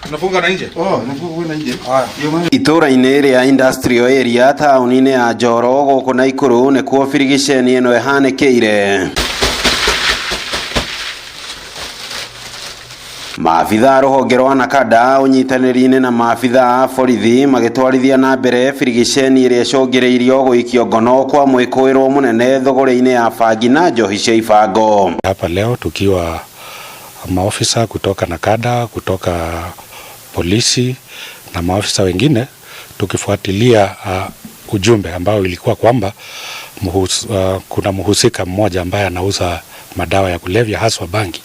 Tunafunga na nje? Nafunga na nje. Itura-inĩ rĩa industrial area taũni-inĩ ya Njoro gũkũ Naikuru nĩkuo birigiceni ĩno ĩhanĩkĩire. Maabitha rũhonge rwa Nakada ũnyitanĩri-inĩ na maabitha a borithi magĩtwarithia na mbere birigiceni ĩrĩa ĩcũngĩrĩirio gũikio ngono kwa mwĩkũĩrwo mũnene thogora-inĩ ya bangi na njohi cia ibango. Hapa leo tukiwa maofisa kutoka Nakada, kutoka polisi na maofisa wengine tukifuatilia ujumbe ambao ilikuwa kwamba kuna mhusika mmoja ambaye anauza madawa ya kulevya haswa bangi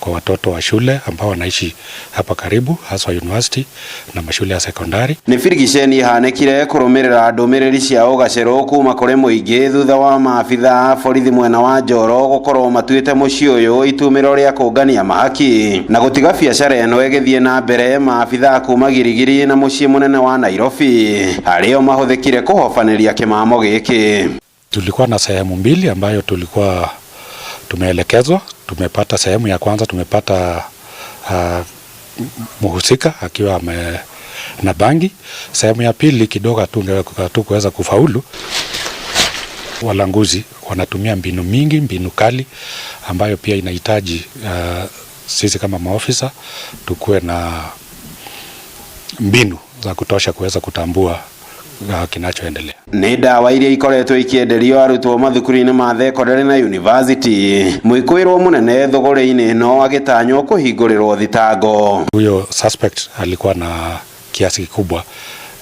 kwa watoto wa shule ambao wanaishi hapa karibu haswa university na mashule ya sekondari. Ni birigiceni ihanĩkire kũrũmĩrĩra ndũmĩrĩri cia ũgacĩru kuma kũrĩ mũingĩ thutha wa maabitha a borithi mwena wa Njoro gũkorwo matuĩte mũciĩ ũyũ itumĩro rĩa kũngania mahaki na gũtiga biacara ĩno ĩgĩthiĩ na mbere. Maabitha kuma Girigiri na mũciĩ mũnene wa Nairobi arĩo mahũthĩkire kũhofanĩria kĩmamo gĩkĩ. Tulikuwa na sehemu mbili ambayo tulikuwa tumeelekezwa. Tumepata sehemu ya kwanza, tumepata mhusika akiwa na bangi. Sehemu ya pili kidogo hatukuweza kufaulu. Walanguzi wanatumia mbinu mingi, mbinu kali ambayo pia inahitaji sisi kama maofisa tukuwe na mbinu za kutosha kuweza kutambua kinachoendelea. Nĩ ndawa iria ikoretwo ikienderio arutwo mathukuru-inĩ ma thekondarĩ na university. Mwĩkũĩrwo mũnene thogora-inĩ ĩno agĩtanywo kũhingũrĩrwo thitango. Huyo suspect alikuwa na kiasi kikubwa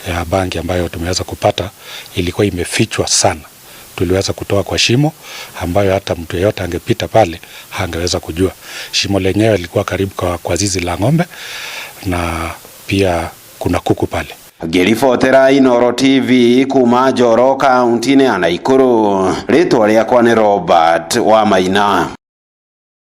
ya bangi ambayo tumeweza kupata, ilikuwa imefichwa sana. Tuliweza kutoa kwa shimo ambayo hata mtu yeyote angepita pale hangeweza kujua. Shimo lenyewe lilikuwa karibu kwa zizi la ng'ombe na pia kuna kuku pale. Ngĩribotera Inooro TV kuma Njoro kaunti-inĩ ya Naikuru. Rĩtwa rĩakwa nĩ Robert Wamaina.